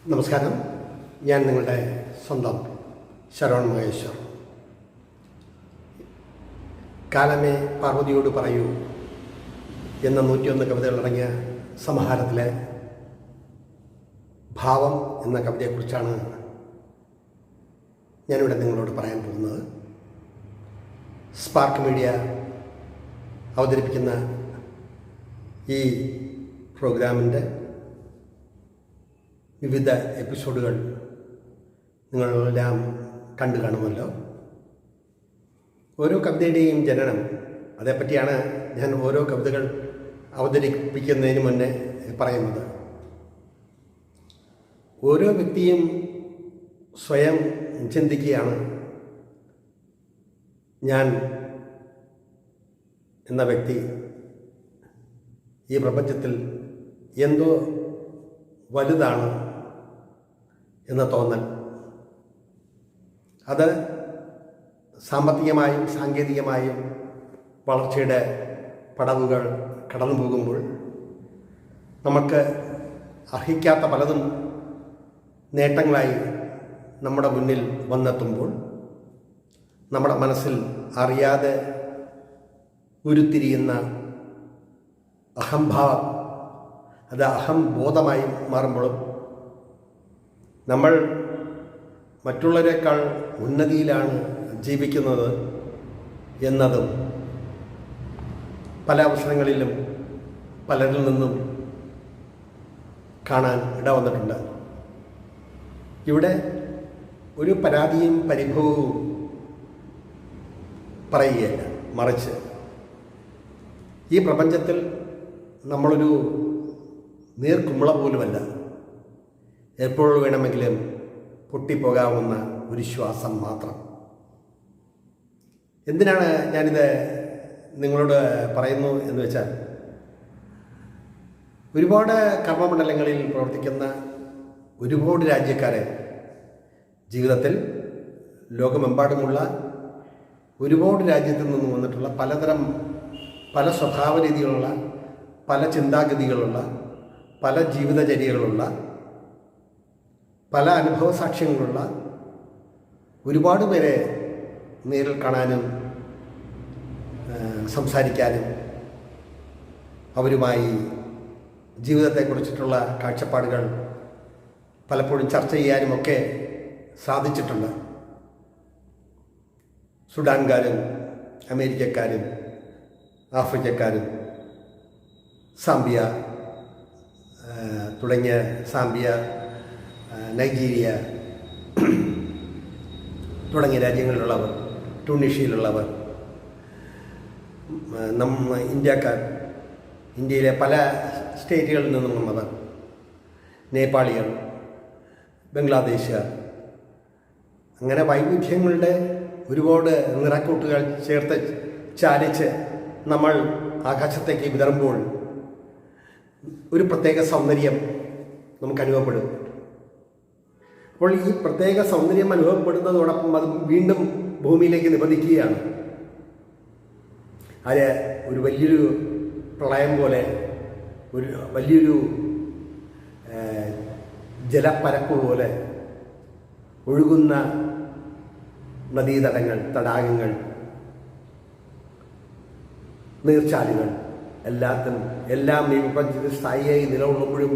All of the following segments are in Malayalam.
നമസ്കാരം. ഞാൻ നിങ്ങളുടെ സ്വന്തം ശരവൺ മഹേശ്വർ. കാലമേ പാർവതിയോട് പറയൂ എന്ന 101 കവിതകളടങ്ങിയ സമാഹാരത്തിലെ ഭാവം എന്ന കവിതയെക്കുറിച്ചാണ് ഞാനിവിടെ നിങ്ങളോട് പറയാൻ പോകുന്നത്. സ്പാർക്ക് മീഡിയ അവതരിപ്പിക്കുന്ന ഈ പ്രോഗ്രാമിൻ്റെ വിവിധ എപ്പിസോഡുകൾ നിങ്ങളെല്ലാം കണ്ടു കാണുമല്ലോ. ഓരോ കവിതയുടെയും ജനനം, അതേപ്പറ്റിയാണ് ഞാൻ ഓരോ കവിതകൾ അവതരിപ്പിക്കുന്നതിന് മുന്നേ പറയുന്നത്. ഓരോ വ്യക്തിയും സ്വയം ചിന്തിക്കുകയാണ്, ഞാൻ എന്ന വ്യക്തി ഈ പ്രപഞ്ചത്തിൽ എന്തോ വലുതാണ് എന്ന തോന്നൽ. അത് സാമ്പത്തികമായും സാങ്കേതികമായും വളർച്ചയുടെ പടവുകൾ കടന്നു പോകുമ്പോൾ നമുക്ക് അർഹിക്കാത്ത പലതും നേട്ടങ്ങളായി നമ്മുടെ മുന്നിൽ വന്നെത്തുമ്പോൾ നമ്മുടെ മനസ്സിൽ അറിയാതെ ഉരുത്തിരിയുന്ന അഹംഭാവം, അത് അഹംബോധമായി മാറുമ്പോഴും നമ്മൾ മറ്റുള്ളവരെക്കാൾ ഉന്നതിയിലാണ് ജീവിക്കുന്നത് എന്നതും പല അവസരങ്ങളിലും പലരിൽ നിന്നും കാണാൻ ഇടവന്നിട്ടുണ്ട്. ഇവിടെ ഒരു പരാതിയും പരിഭവവും പറയുകയല്ല, മറിച്ച് ഈ പ്രപഞ്ചത്തിൽ നമ്മളൊരു നീർക്കുമ്പള പോലുമല്ല, എപ്പോൾ വേണമെങ്കിലും പൊട്ടിപ്പോകാവുന്ന ഒരു ശ്വാസം മാത്രം. എന്തിനാണ് ഞാനിത് നിങ്ങളോട് പറയുന്നു എന്ന് വെച്ചാൽ, ഒരുപാട് കർമ്മമണ്ഡലങ്ങളിൽ പ്രവർത്തിക്കുന്ന ഒരുപാട് രാജ്യക്കാരെ, ജീവിതത്തിൽ ലോകമെമ്പാടുമുള്ള ഒരുപാട് രാജ്യത്തു നിന്നും വന്നിട്ടുള്ള പലതരം പല സ്വഭാവ രീതികളുള്ള, പല ചിന്താഗതികളുള്ള, പല ജീവിതചര്യകളുള്ള, പല അനുഭവ സാക്ഷ്യങ്ങളുള്ള ഒരുപാട് പേരെ നേരിൽ കാണാനും സംസാരിക്കാനും അവരുമായി ജീവിതത്തെക്കുറിച്ചിട്ടുള്ള കാഴ്ചപ്പാടുകൾ പലപ്പോഴും ചർച്ച ചെയ്യാനുമൊക്കെ സാധിച്ചിട്ടുണ്ട്. സുഡാൻകാരും അമേരിക്കക്കാരും ആഫ്രിക്കക്കാരും സാംബിയ തുടങ്ങിയ നൈജീരിയ തുടങ്ങിയ രാജ്യങ്ങളിലുള്ളവർ, ട്യൂണീഷ്യയിലുള്ളവർ, ഇന്ത്യക്കാർ, ഇന്ത്യയിലെ പല സ്റ്റേറ്റുകളിൽ നിന്നും വന്നവർ, നേപ്പാളികൾ, ബംഗ്ലാദേശുകാർ, അങ്ങനെ വൈവിധ്യങ്ങളുടെ ഒരുപാട് നിറക്കൂട്ടുകൾ ചേർത്ത് ചാലിച്ച് നമ്മൾ ആകാശത്തേക്ക് വിതറുമ്പോൾ ഒരു പ്രത്യേക സൗന്ദര്യം നമുക്ക് അനുഭവപ്പെടും. അപ്പോൾ ഈ പ്രത്യേക സൗന്ദര്യം അനുഭവപ്പെടുന്നതോടൊപ്പം അത് വീണ്ടും ഭൂമിയിലേക്ക് നിപതിക്കുകയാണ്. അത് ഒരു വലിയൊരു പ്രളയം പോലെ, ഒരു വലിയൊരു ജലപ്പരപ്പ് പോലെ ഒഴുകുന്ന നദീതടങ്ങൾ, തടാകങ്ങൾ, നീർച്ചാലുകൾ എല്ലാം ഈ പ്രപഞ്ചത്തിൽ സ്ഥായിയായി നിലകൊള്ളുമ്പോഴും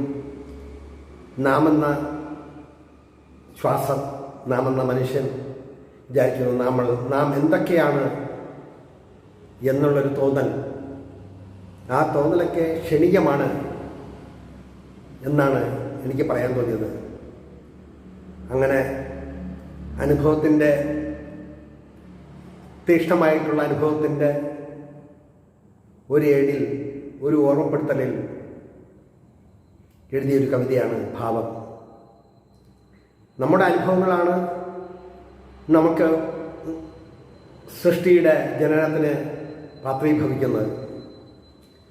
നാമെന്ന ശ്വാസം, നാമെന്ന മനുഷ്യൻ വിചാരിക്കുന്നു നാം എന്തൊക്കെയാണ് എന്നുള്ളൊരു തോന്നൽ. ആ തോന്നലൊക്കെ ക്ഷണികമാണ് എന്നാണ് എനിക്ക് പറയാൻ തോന്നിയത്. അങ്ങനെ അനുഭവത്തിൻ്റെ, തീക്ഷ്ണമായിട്ടുള്ള അനുഭവത്തിൻ്റെ ഒരു ഏടിൽ, ഒരു ഓർമ്മപ്പെടുത്തലിൽ എഴുതിയൊരു കവിതയാണ് ഭാവം. നമ്മുടെ അനുഭവങ്ങളാണ് നമുക്ക് സൃഷ്ടിയുടെ ജനനത്തിന് പാത്രീഭവിക്കുന്നത്.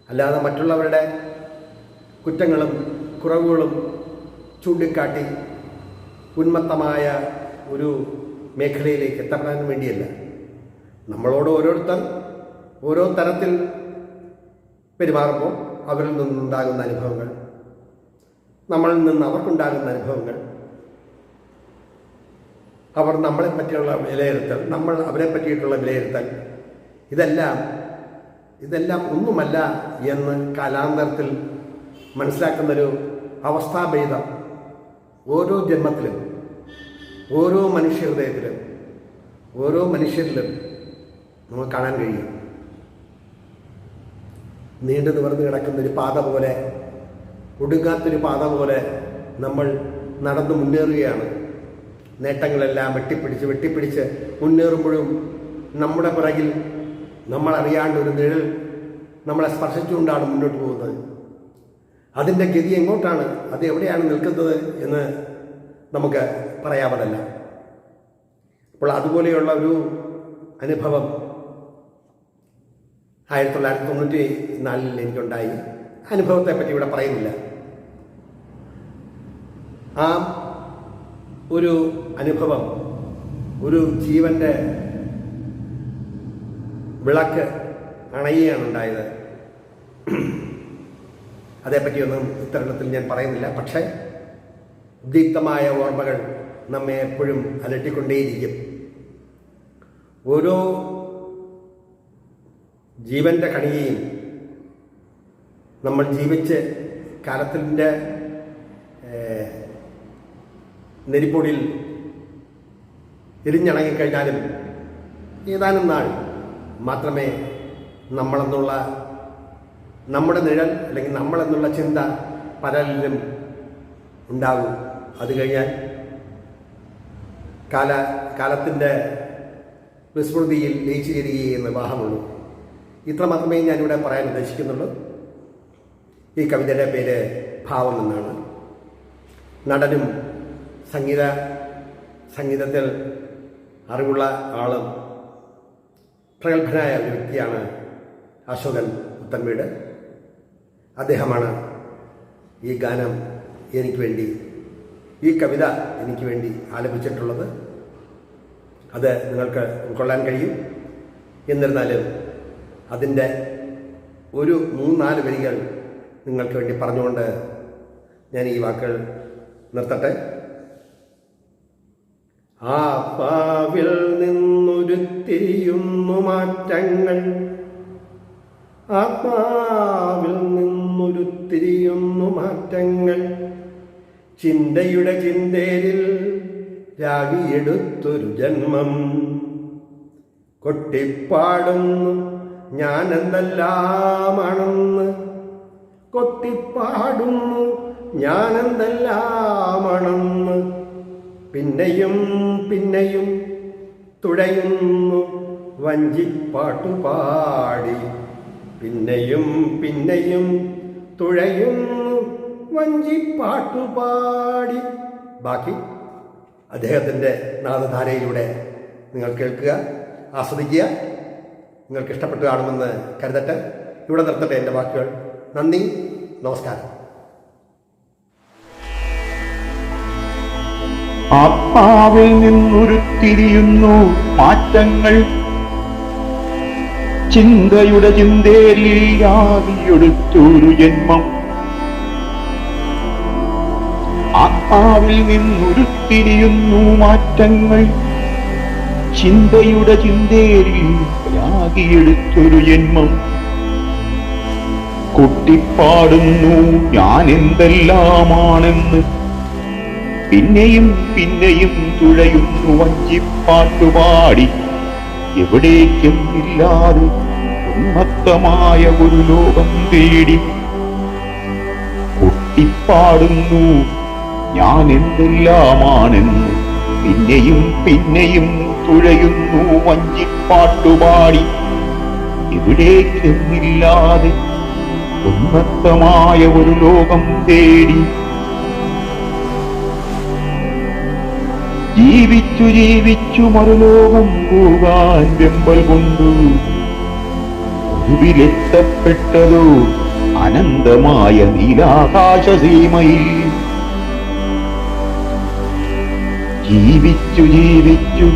അല്ലാതെ മറ്റുള്ളവരുടെ കുറ്റങ്ങളും കുറവുകളും ചൂണ്ടിക്കാട്ടി ഉന്മത്തമായ ഒരു മേഖലയിലേക്ക് എത്തപ്പെടാൻ വേണ്ടിയല്ല. നമ്മളോട് ഓരോരുത്തർ ഓരോ തരത്തിൽ പെരുമാറുമ്പോൾ അവരിൽ നിന്നുണ്ടാകുന്ന അനുഭവങ്ങൾ നമ്മളിൽ നിന്ന് അവർക്കുണ്ടാകുന്ന അനുഭവങ്ങൾ, അവർ നമ്മളെ പറ്റിയുള്ള വിലയിരുത്തൽ, നമ്മൾ അവരെ പറ്റിയിട്ടുള്ള വിലയിരുത്തൽ, ഇതെല്ലാം ഒന്നുമല്ല എന്ന് കാലാന്തരത്തിൽ മനസ്സിലാക്കുന്നൊരു അവസ്ഥാഭേദം ഓരോ ജന്മത്തിലും, ഓരോ മനുഷ്യഹൃദയത്തിലും, ഓരോ മനുഷ്യരിലും നമുക്ക് കാണാൻ കഴിയും. നീണ്ടു നിവർന്നു കിടക്കുന്നൊരു പാത പോലെ, ഒടുങ്ങാത്തൊരു പാത പോലെ നമ്മൾ നടന്നു മുന്നേറുകയാണ്. നേട്ടങ്ങളെല്ലാം വെട്ടിപ്പിടിച്ച് മുന്നേറുമ്പോഴും നമ്മുടെ പിറകിൽ നമ്മളറിയാണ്ട് ഒരു നിഴൽ നമ്മളെ സ്പർശിച്ചുകൊണ്ടാണ് മുന്നോട്ട് പോകുന്നത്. അതിൻ്റെ ഗതി എങ്ങോട്ടാണ്, അത് എവിടെയാണ് നിൽക്കുന്നത് എന്ന് നമുക്ക് പറയാവതല്ല. അപ്പോൾ അതുപോലെയുള്ള ഒരു അനുഭവം 1994 എനിക്കുണ്ടായി. അനുഭവത്തെപ്പറ്റി ഇവിടെ പറയുന്നില്ല. ആ ഒരു അനുഭവം ഒരു ജീവൻ്റെ വിളക്ക് അണയുകയാണ് ഉണ്ടായത്. അതേപ്പറ്റിയൊന്നും ഇത്തരണത്തിൽ ഞാൻ പറയുന്നില്ല. പക്ഷേ ഉദ്ദീപ്തമായ ഓർമ്മകൾ നമ്മെ എപ്പോഴും അലട്ടിക്കൊണ്ടേയിരിക്കും. ഓരോ ജീവൻ്റെ കണികയും നമ്മൾ ജീവിച്ച് കാലത്തിൻ്റെ നെരിപ്പൊടിയിൽ എരിഞ്ഞണങ്ങിക്കഴിഞ്ഞാലും ഏതാനും നാൾ മാത്രമേ നമ്മളെന്നുള്ള നമ്മുടെ നിഴൽ അല്ലെങ്കിൽ നമ്മളെന്നുള്ള ചിന്ത പലരിലും ഉണ്ടാകൂ. അത് കഴിഞ്ഞാൽ കാലത്തിൻ്റെ വിസ്മൃതിയിൽ ലയിച്ചു ചേരുകയെന്ന് വിവാഹമുള്ളൂ. ഇത്ര മാത്രമേ ഞാനിവിടെ പറയാൻ ഉദ്ദേശിക്കുന്നുള്ളൂ. ഈ കവിതയുടെ പേര് ഭാവം എന്നാണ്. നടനും സംഗീതത്തിൽ അറിവുള്ള ആളും പ്രഗത്ഭനായ ഒരു വ്യക്തിയാണ് അശോകൻ പുത്തൻവീട്. അദ്ദേഹമാണ് ഈ ഗാനം എനിക്ക് വേണ്ടി, ഈ കവിത എനിക്ക് വേണ്ടി ആലപിച്ചിട്ടുള്ളത്. അത് നിങ്ങൾക്ക് ഉൾക്കൊള്ളാൻ കഴിയും. എന്നിരുന്നാലും അതിൻ്റെ ഒരു 3-4 വരികൾ നിങ്ങൾക്ക് വേണ്ടി പറഞ്ഞുകൊണ്ട് ഞാൻ ഈ വാക്കുകൾ നിർത്തട്ടെ. ആത്മാവിൽ നിന്നുരുത്തിരിയുന്നു മാറ്റങ്ങൾ, ആത്മാവിൽ നിന്നുരുത്തിരിയുന്നു മാറ്റങ്ങൾ, ചിന്തയുടെ ചിന്തേരിൽ രാഗിയെടുത്തൊരു ജന്മം, കൊട്ടിപ്പാടുന്നു ഞാനെന്തെല്ലാമാണെന്ന്, കൊട്ടിപ്പാടുന്നു ഞാനെന്തെല്ലാമാണെന്ന്, പിന്നെയും പിന്നെയും തുഴയുന്നു വഞ്ചിപ്പാട്ടുപാടി, പിന്നെയും പിന്നെയും തുഴയുന്നു വഞ്ചിപ്പാട്ടുപാടി. ബാക്കി അദ്ദേഹത്തിൻ്റെ നാദധാരയിലൂടെ നിങ്ങൾ കേൾക്കുക, ആസ്വദിക്കുക. നിങ്ങൾക്ക് ഇഷ്ടപ്പെട്ടു കാണുമെന്ന് കരുതട്ടെ. ഇവിടെ നിർത്തട്ടെ എൻ്റെ വാക്കുകൾ. നന്ദി, നമസ്കാരം. ആത്മാവിൽ നിന്നുരുത്തിരിയുന്നു മാറ്റങ്ങൾ, ചിന്തയുടെ ചിന്തേരിയാകിയെടുത്തൊരു ജന്മം, ആത്മാവിൽ നിന്നുരുത്തിരിയുന്നു മാറ്റങ്ങൾ, ചിന്തയുടെ ചിന്തേരിയാകിയെടുത്തൊരു ജന്മം, കൊട്ടിപ്പാടുന്നു ഞാൻ എന്തെല്ലാമാണെന്ന്, പിന്നെയും പിന്നെയും തുഴയുന്നു വഞ്ചിപ്പാട്ടുപാടി, എവിടേക്കും ഇല്ലാതെ ഉന്മത്തമായ ഒരു ലോകം തേടി, കൊട്ടിപ്പാടുന്നു ഞാൻ എന്തെല്ലാമാണെന്ന്, പിന്നെയും പിന്നെയും തുഴയുന്നു വഞ്ചിപ്പാട്ടുപാടി, എവിടേക്കും ഇല്ലാതെ ഉന്മത്തമായ ഒരു ലോകം തേടി. ജീവിച്ചു ജീവിച്ചു മറുലോകം പോകാൻ വെമ്പൽ കൊണ്ടു ഒടുവിലെത്തപ്പെട്ടതോ അനന്തമായ നീലാകാശസീമയിൽ. ജീവിച്ചു ജീവിച്ചു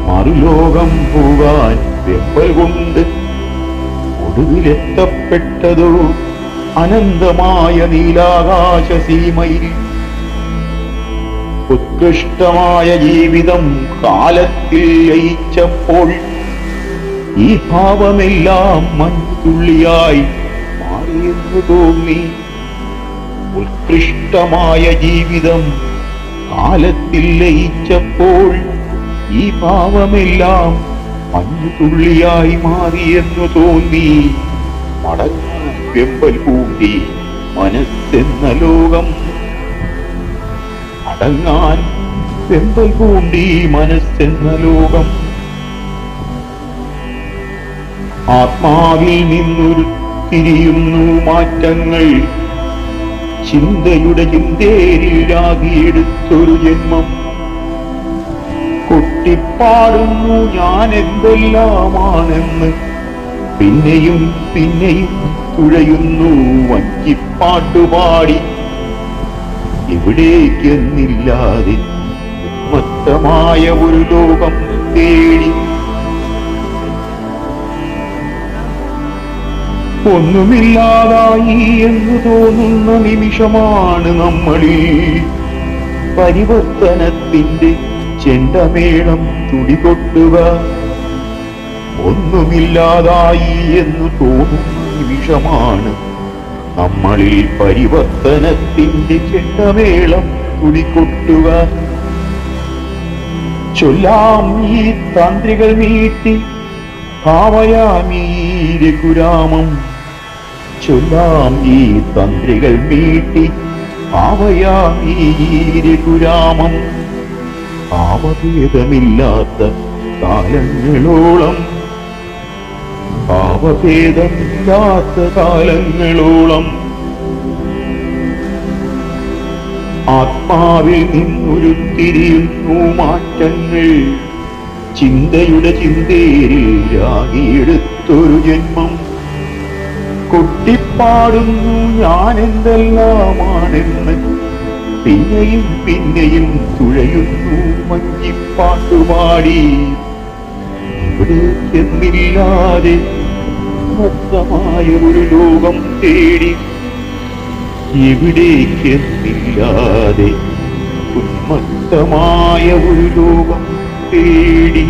മറുലോകം പോകാൻ വെമ്പൽ കൊണ്ട് ഒടുവിലെത്തപ്പെട്ടതോ അനന്തമായ നീലാകാശസീമയിൽ ഉത്കൃഷ്ടമായ ജീവിതം കാലത്തിൽ ലയിച്ചപ്പോൾ ഈ ഭാവമെല്ലാം മഞ്ഞുതുള്ളിയായി മാറിയെന്നു തോന്നി. ഉത്കൃഷ്ടമായ ജീവിതം കാലത്തിൽ ലയിച്ചപ്പോൾ ഈ ഭാവമെല്ലാം മഞ്ഞുതുള്ളിയായി മാറിയെന്നു തോന്നി. മടങ്ങാൻ വെമ്പൽ കൂടി മനസ്സെന്ന ലോകം, അടങ്ങാൻ വെമ്പൽ പൂണ്ടി മനസ്സെന്ന ലോകം. ആത്മാവിൽ നിന്നുരുത്തിരിയുന്നു മാറ്റങ്ങൾ, ചിന്തയുടെ ചിന്തേരിൽ രാഗിയെടുത്തൊരു ജന്മം. കൊട്ടിപ്പാടുന്നു ഞാൻ എന്തെല്ലാമാണെന്ന്, പിന്നെയും പിന്നെയും തുഴയുന്നു വഞ്ചിപ്പാട്ടുപാടി. എവിടേക്കെന്നില്ലാതെ ഉന്മത്തമായ ഒരു ലോകം തേടി. ഒന്നുമില്ലാതായി എന്ന് തോന്നുന്ന നിമിഷമാണ് നമ്മളിൽ പരിവർത്തനത്തിന്റെ ചെണ്ടമേളം തുടികൊട്ടുക. ഒന്നുമില്ലാതായി എന്ന് തോന്നുന്ന നിമിഷമാണ് നമ്മളിൽ പരിവർത്തനത്തിന്റെ ചെണ്ടമേളം തുടികൊട്ടുക. ചൊല്ലാം ഈ തന്ത്രികൾ മീട്ടി ഭാവയാമീ രഘുരാമം. ചൊല്ലാം ഈ തന്ത്രികൾ മീട്ടി ഭാവയാമീ രഘുരാമം. ഭാവഭേദമില്ലാത്ത കാലങ്ങളോളം, ഭാവഭേദമില്ലാത്ത കാലങ്ങളോളം ആത്മാവിൽ നിന്നുരുത്തിരിയുന്നു മാറ്റങ്ങൾ. ചിന്തയുടെ ചിന്തേരിൽ രാഗിയെടുത്തൊരു ജന്മം. കൊട്ടിപ്പാടുന്നു ഞാൻ എന്തെല്ലാമാണെന്ന്, പിന്നെയും പിന്നെയും തുഴയുന്നു മഞ്ഞിപ്പാട്ടുപാടി. ഇവിടേക്കെന്നില്ലാതെ മൊത്തമായ ഒരു ലോകം തേടി. എവിടേക്കെന്നില്ലാതെ ഉന്മത്തമായ ഒരു ലോകം തേടി.